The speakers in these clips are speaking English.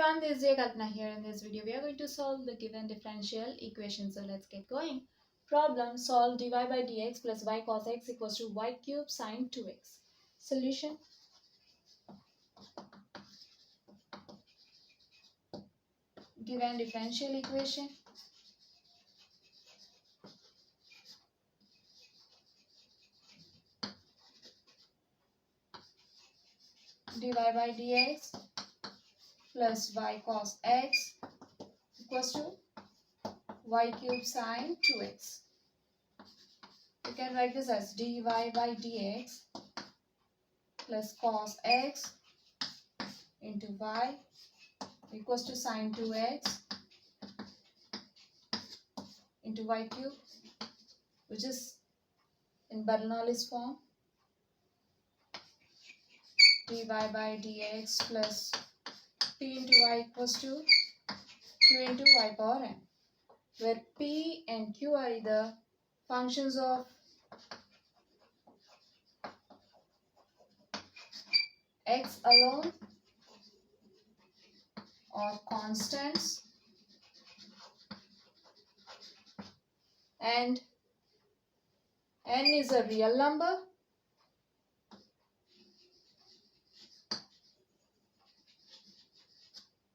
everyone, this is Kalpana here. In this video, we are going to solve the given differential equation. So let's get going. Problem: solve dy by dx plus y cos x equals to y cube sine 2x. Solution: given differential equation. Dy by dx plus y cos x equals to y cube sine 2x. You can write this as dy by dx plus cos x into y equals to sine 2x into y cube, which is in Bernoulli's form. Dy by dx plus p into y equals to q into y power n, where p and q are either functions of x alone or constants, and n is a real number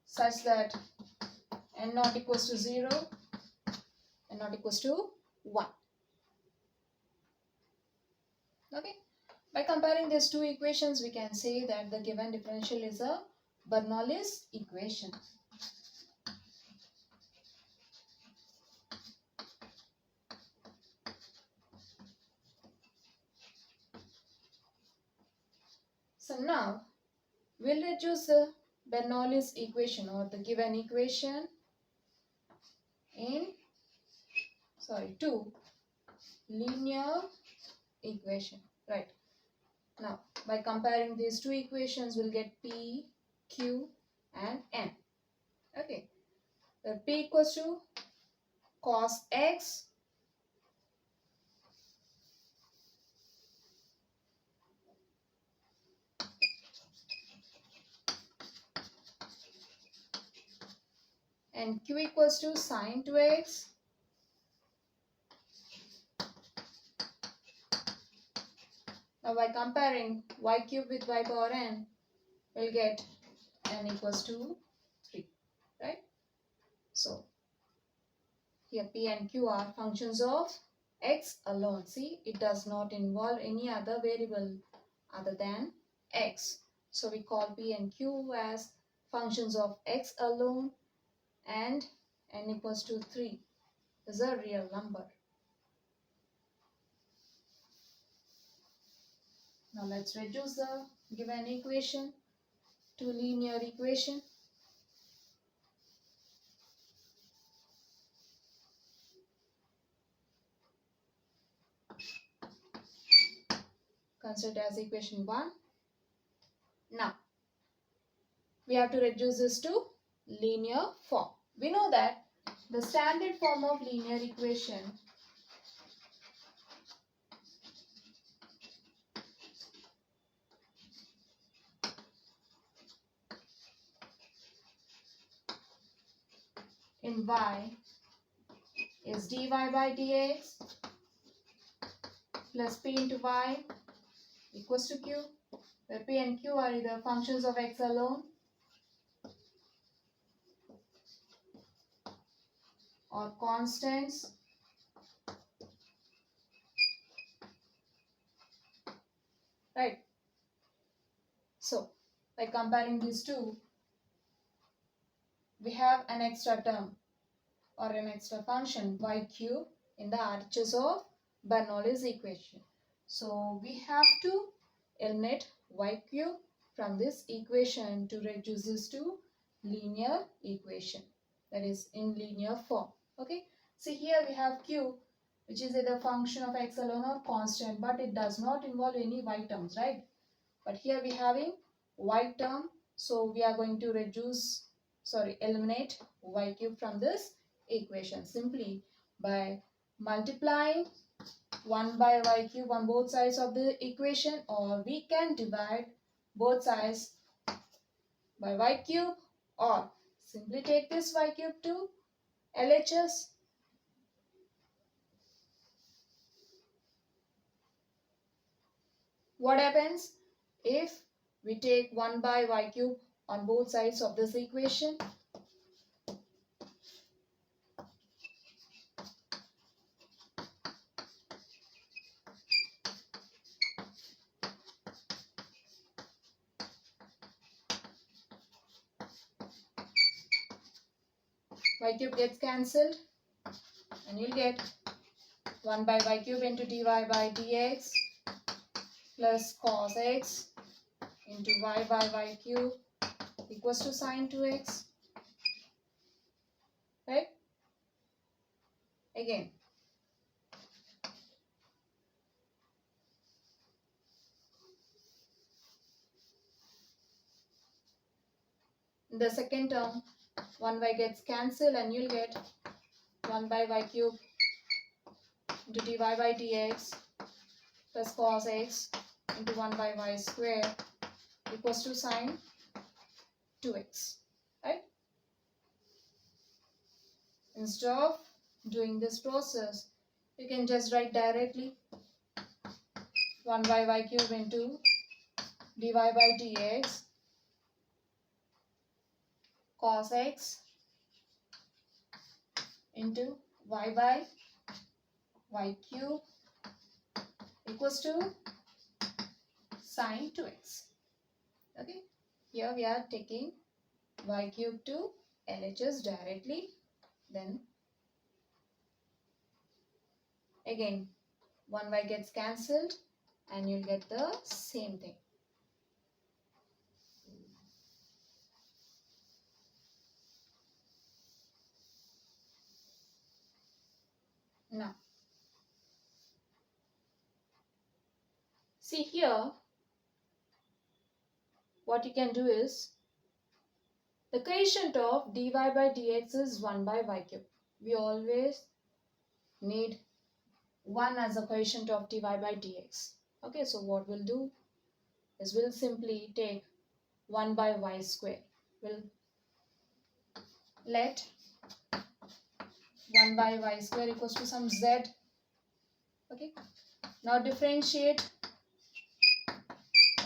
such that n not equals to 0 and not equals to 1. Okay. By comparing these two equations, we can say that the given differential is a Bernoulli's equation. So now we'll reduce the Bernoulli's equation or the given equation to linear equation, right? Now by comparing these two equations, we'll get p, q and n. Okay, where p equals to cos x and q equals to sine 2x Now by comparing y cube with y power n, we'll get n equals to 3, right? So here p and q are functions of x alone. See, it does not involve any other variable other than x. So we call p and q as functions of x alone, and n equals to 3 is a real number. Now let's reduce the given equation to linear equation. Consider as equation 1. Now we have to reduce this to linear form. We know that the standard form of linear equation in y is dy by dx plus p into y equals to q, where p and q are either functions of x alone or constants, right? So by comparing these two, we have an extra term or an extra function y cube in the RHS of Bernoulli's equation. So we have to eliminate y cube from this equation to reduce this to linear equation, that is in linear form. Okay, see here we have q, which is either function of x alone or constant, but it does not involve any y terms, right? But here we having y term, so we are going to eliminate y cube from this equation simply by multiplying 1 by y cube on both sides of the equation, or we can divide both sides by y cube Or simply take this y cube to LHS. What happens if we take 1 by y cube on both sides of this equation? Y cube gets cancelled and you'll get 1 by y cube into dy by dx plus cos x into y by y cube equals to sin 2x. Right? Again. In the second term, 1y gets cancelled and you'll get 1 by y cube into dy by dx plus cos x into 1 by y square equals to sin 2x. Right? Instead of doing this process, you can just write directly 1 by y cube into dy by dx cos x into y by y cube equals to sin 2x. Okay, here we are taking y cube to LHS directly. Then again 1y gets cancelled and you'll get the same thing. Now, see here, what you can do is, the coefficient of dy by dx is 1 by y cube. We always need 1 as a coefficient of dy by dx. Okay, so what we'll do is we'll simply take 1 by y square. We'll let 1 by y square equals to some z. Okay, now differentiate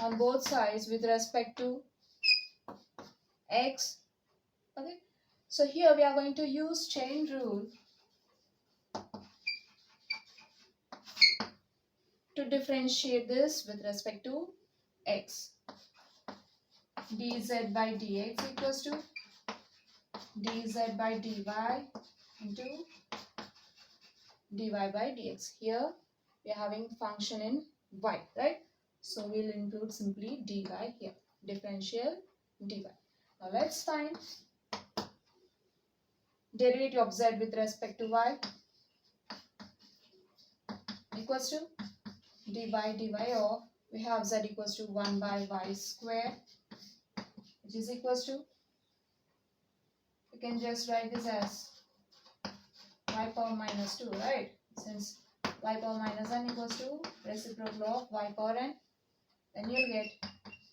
on both sides with respect to x. Okay, so here we are going to use chain rule to differentiate this with respect to x. dz by dx equals to dz by dy into dy by dx. Here we are having function in y, right? So we'll include simply dy here, differential dy. Now let's find derivative of z with respect to y equals to d by dy of, we have z equals to 1 by y square, which is equals to, you can just write this as y power minus 2, right? Since y power minus n equals to reciprocal of y power n, then you'll get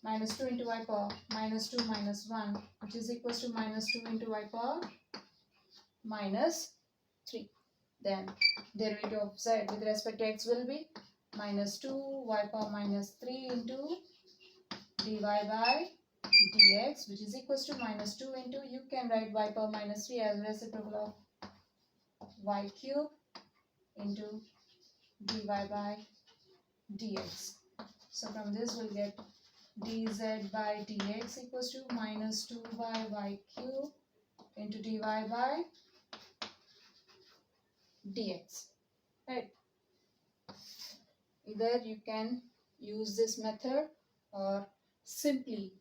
minus 2 into y power minus 2 minus 1, which is equals to minus 2 into y power minus 3. Then derivative of z with respect to x will be minus 2 y power minus 3 into dy by dx, which is equals to minus 2 into, you can write y power minus 3 as reciprocal of y cube into dy by dx. So from this we'll get dz by dx equals to minus 2 by y cube into dy by dx. Right? Either you can use this method or simply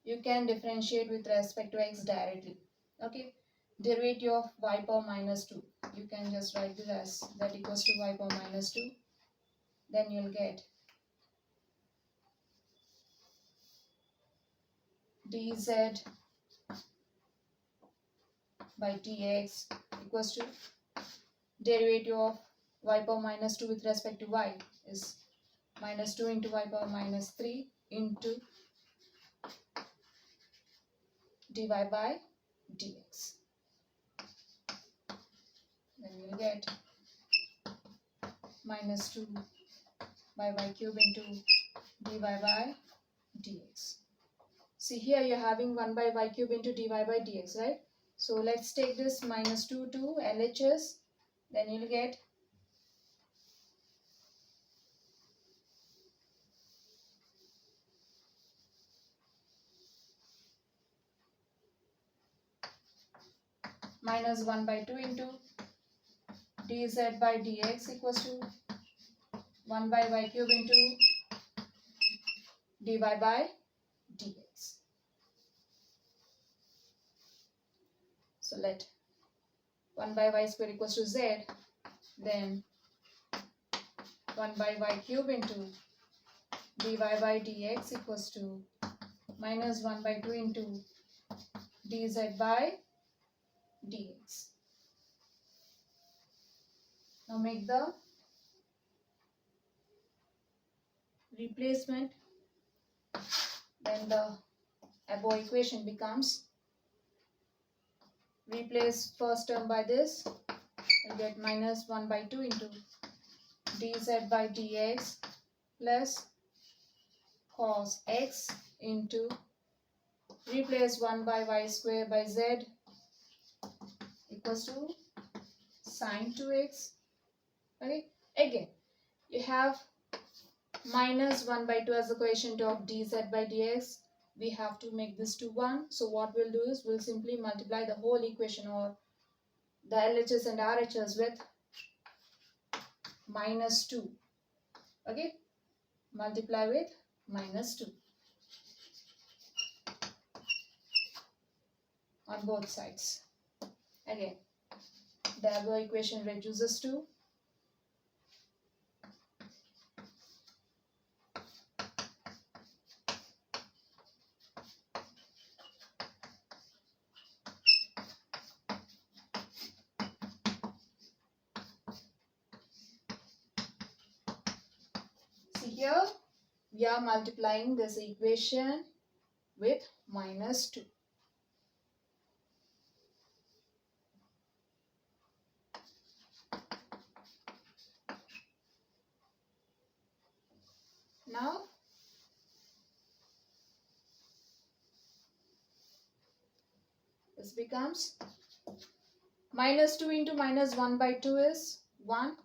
you can differentiate with respect to x directly. Okay, derivative of y power minus 2, you can just write this as that equals to y power minus 2. Then you'll get dz by dx equals to derivative of y power minus 2 with respect to y is minus 2 into y power minus 3 into dy by dx. Then we'll get minus 2 by y cube into dy by dx. See here you're having 1 by y cube into dy by dx, right? So let's take this minus 2 to LHS. Then you'll get minus 1 by 2 into dz by dx equals to 1 by y cube into dy by dx. So let 1 by y square equals to z, then 1 by y cube into dy by dx equals to minus 1 by 2 into dz by dx. Now make the replacement, then the above equation becomes, replace first term by this, you'll get minus 1 by 2 into dz by dx plus cos x into, replace 1 by y square by z equals to sin 2x. Okay, again you have minus 1 by 2 as the quotient of dz by dx. We have to make this to 1. So what we'll do is we'll simply multiply the whole equation or the LHS and RHS with minus 2. Okay, multiply with minus 2 on both sides. Again, the above equation reduces to here we are multiplying this equation with minus 2. Now this becomes minus 2 into minus 1 by 2 is 1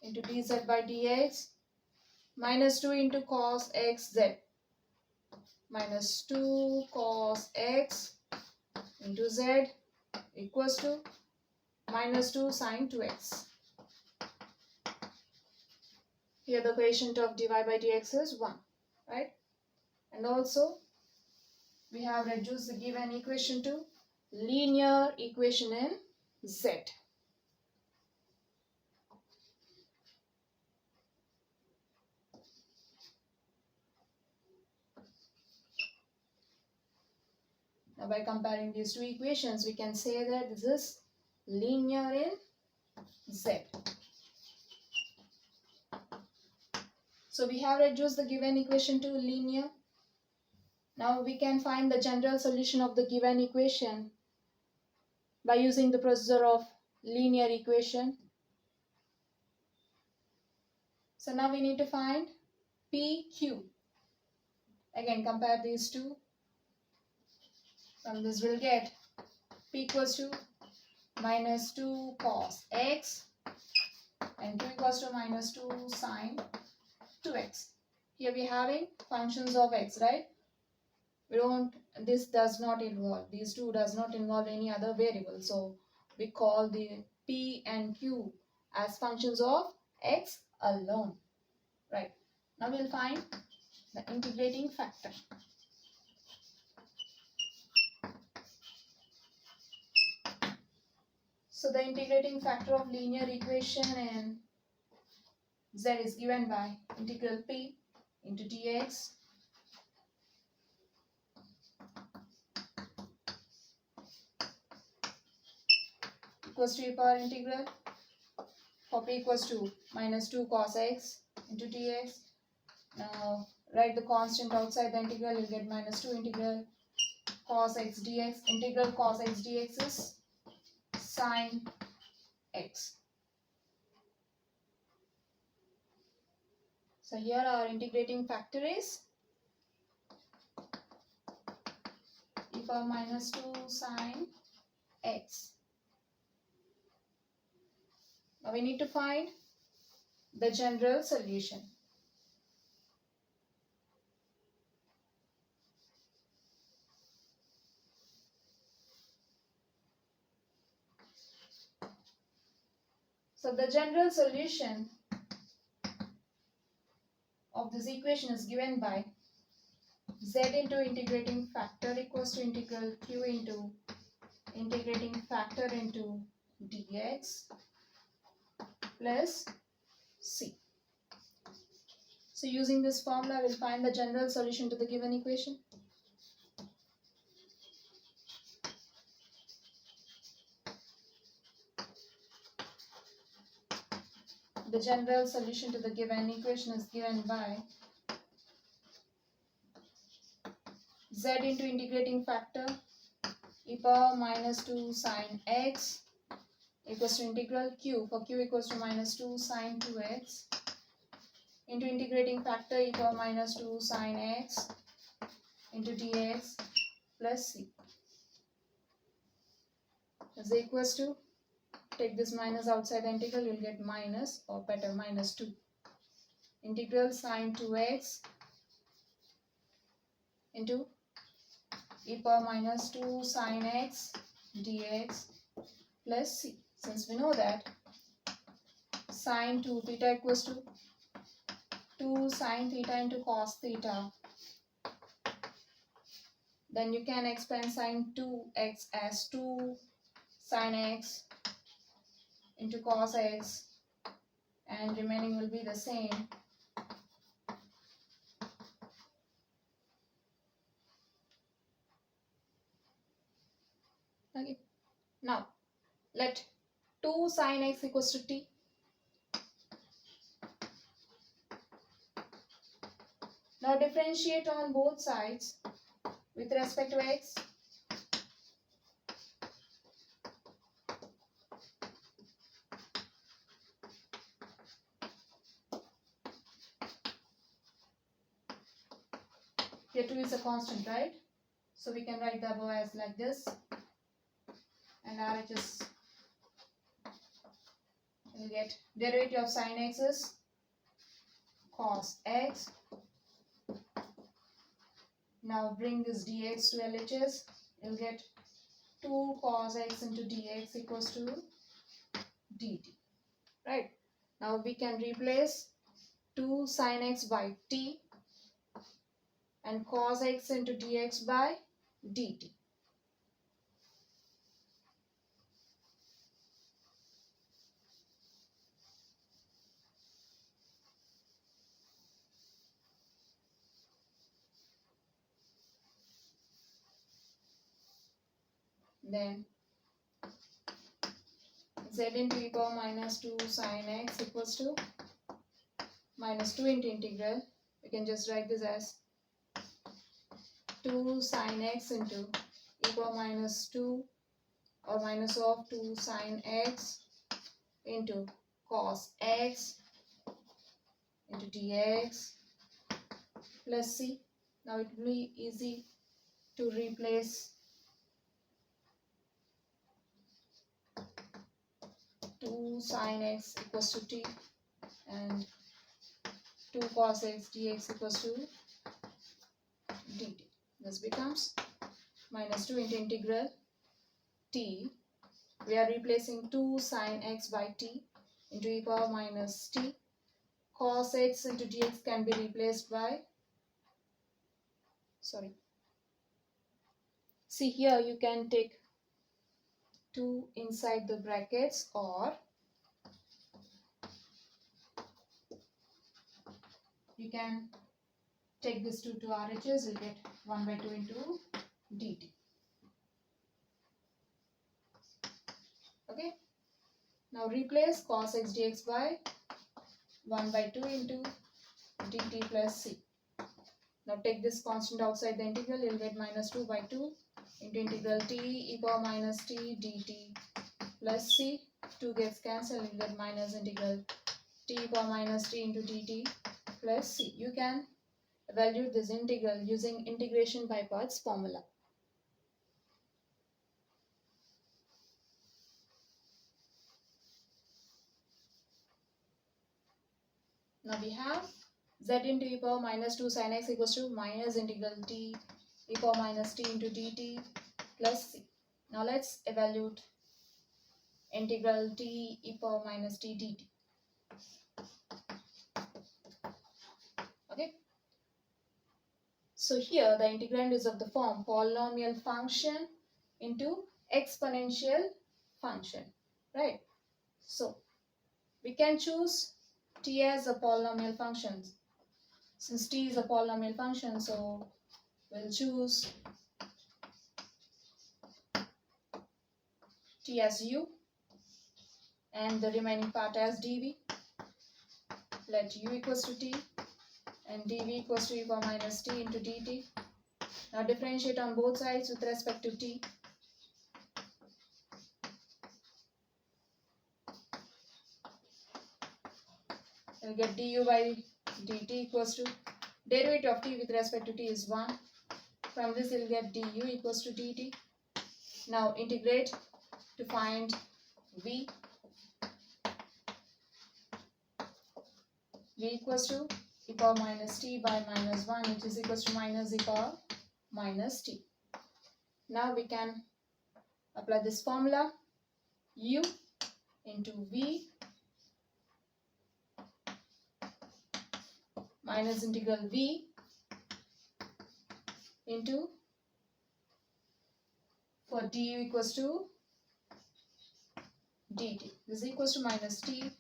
into dz by dx, minus 2 into cos x z, minus 2 cos x into z equals to minus 2 sin 2x. Here the quotient of dy by dx is 1, right? And also we have reduced the given equation to linear equation in z. Now by comparing these two equations, we can say that this is linear in z. So we have reduced the given equation to linear. Now we can find the general solution of the given equation by using the procedure of linear equation. So now we need to find PQ. Again, compare these two. From this we'll get P equals to minus 2 cos x and Q equals to minus 2 sin 2x. Here we are having functions of x, right? This does not involve, these two does not involve any other variable. So we call the P and Q as functions of x alone, right? Now we'll find the integrating factor. So the integrating factor of linear equation in z is given by integral P into dx equals to e power integral for P equals to minus 2 cos x into dx. Now write the constant outside the integral, you'll get minus 2 integral cos x dx. Integral cos x dx is sine x. So here our integrating factor is e power minus 2 sine x. Now we need to find the general solution. So the general solution of this equation is given by z into integrating factor equals to integral q into integrating factor into dx plus c. So using this formula, we'll find the general solution to the given equation. The general solution to the given equation is given by z into integrating factor e power minus 2 sine x equals to integral q, for q equals to minus 2 sine 2x into integrating factor e power minus 2 sine x into dx plus c is equals to, take this minus outside the integral, you'll get minus, or better minus 2 integral sine 2x into e power minus 2 sine x dx plus c. Since we know that sine 2 theta equals to 2 sine theta into cos theta, then you can expand sine 2x as 2 sine x into cos x, and remaining will be the same. Okay. Now let 2 sine x equals to t. Now differentiate on both sides with respect to x. Here 2 is a constant, right? So we can write the above as like this. And RHS will get derivative of sine x is cos x. Now bring this dx to LHS. You'll get 2 cos x into dx equals to dt. Right? Now we can replace 2 sine x by t and cos x into dx by dt. Then z into e power minus 2 sine x equals to minus 2 into integral. We can just write this as 2 sine x into e power minus 2 or minus of 2 sine x into cos x into dx plus c. Now it will be easy to replace 2 sine x equals to t and 2 cos x dx equals to dt. This becomes minus 2 into integral t. We are replacing 2 sine x by t into e power minus t. Cos x into dx can be replaced by, see here you can take 2 inside the brackets, or you can take this 2 to RHS, you'll get 1 by 2 into dt. Okay. Now replace cos x dx by 1 by 2 into dt plus c. Now take this constant outside the integral, you'll get minus 2 by 2 into integral t e power minus t dt plus c. 2 gets cancelled, you get minus integral t e power minus t into dt plus c. You can evaluate this integral using integration by parts formula. Now we have z into e power minus 2 sin x equals to minus integral t e power minus t into dt plus c. Now let's evaluate integral t e power minus t dt. Okay. So here the integrand is of the form polynomial function into exponential function, right? So we can choose t as a polynomial function. Since t is a polynomial function, so we'll choose t as u and the remaining part as dv. Let u equals to t and dv equals to e power minus t into dt. Now differentiate on both sides with respect to t. We'll get du by dt equals to derivative of t with respect to t is 1. From this you'll get du equals to dt. Now integrate to find v. V equals to e power minus t by minus 1, which is equals to minus e power minus t. Now we can apply this formula. U into v minus integral v into, for du equals to dt. This is equals to minus t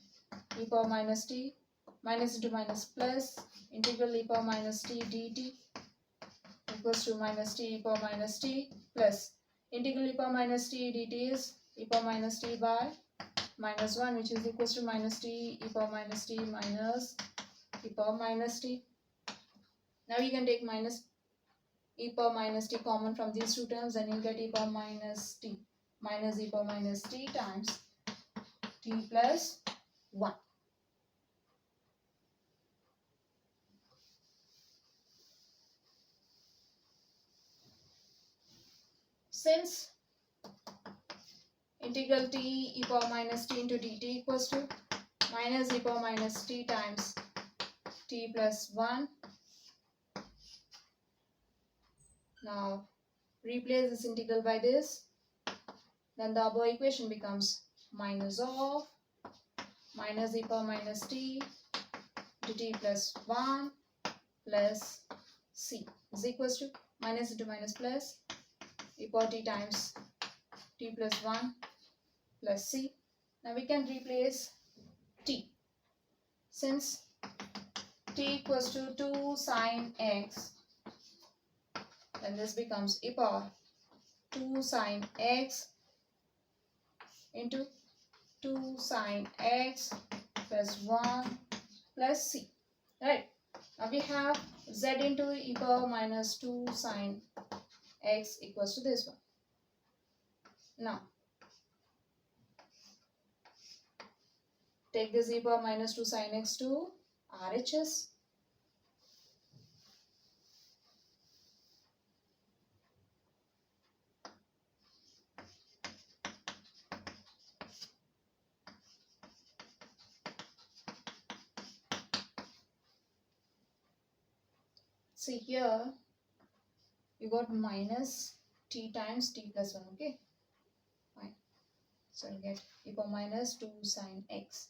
e power minus t, minus into minus plus integral e power minus t dt equals to minus t e power minus t plus integral e power minus t dt is e power minus t by minus 1, which is equals to minus t e power minus t minus e power minus t. Now you can take minus e power minus t common from these two terms and you'll get e power minus t minus e power minus t times t plus 1. Since integral t e power minus t into dt equals to minus e power minus t times t plus 1. Now replace this integral by this. Then the above equation becomes minus of minus e power minus t dt plus 1 plus c is equals to minus into minus plus e power t times t plus 1 plus c. Now we can replace t. Since t equals to 2 sin x, then this becomes e power 2 sin x into 2 sin x plus 1 plus c. Right. Now we have z into e power minus 2 sin x equals to this one. Now take this e power minus 2 sin x to RHS. See here, you got minus t times t plus 1, okay? Fine. So you get e power minus 2 sin x.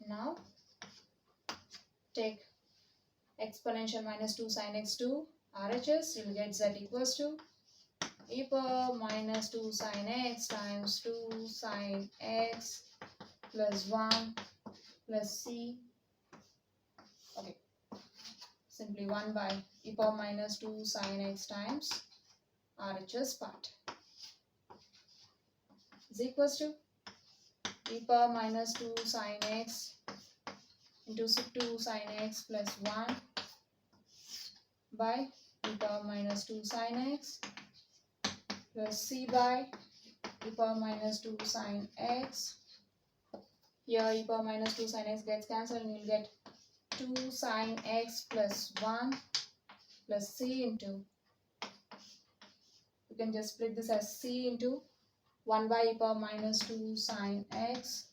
Now take exponential minus 2 sin x to RHS, you will get z equals to e power minus 2 sin x times 2 sin x plus 1 plus c. Okay, simply 1 by e power minus 2 sin x times RHS part is equals to e power minus 2 sin x into 2 sin x plus 1 by e power minus 2 sin x plus c by e power minus 2 sin x. Here e power minus 2 sin x gets cancelled and you'll get 2 sin x plus 1 plus c into, you can just split this as c into 1 by e power minus 2 sin x,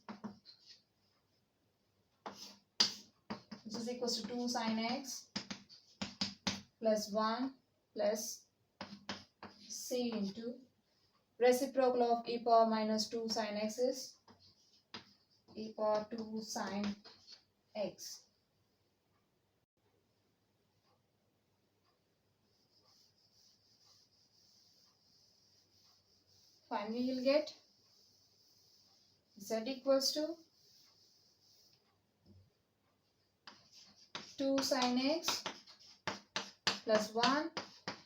which is equals to 2 sin x plus 1 plus c into reciprocal of e power minus 2 sin x is e power 2 sin x. Finally, you'll get z equals to 2 sin x plus 1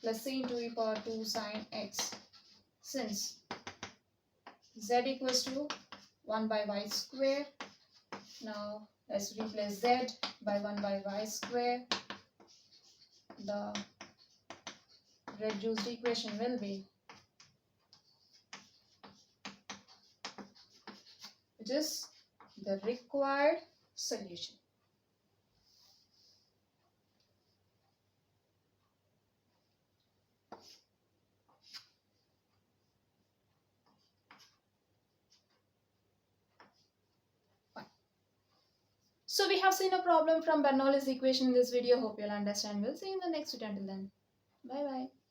plus c into e power 2 sin x. Since z equals to 1 by y square, now let's replace z by 1 by y square. The reduced equation will be, which is the required solution. Fine. So we have seen a problem from Bernoulli's equation in this video. Hope you'll understand. We'll see you in the next video. Until then, bye bye.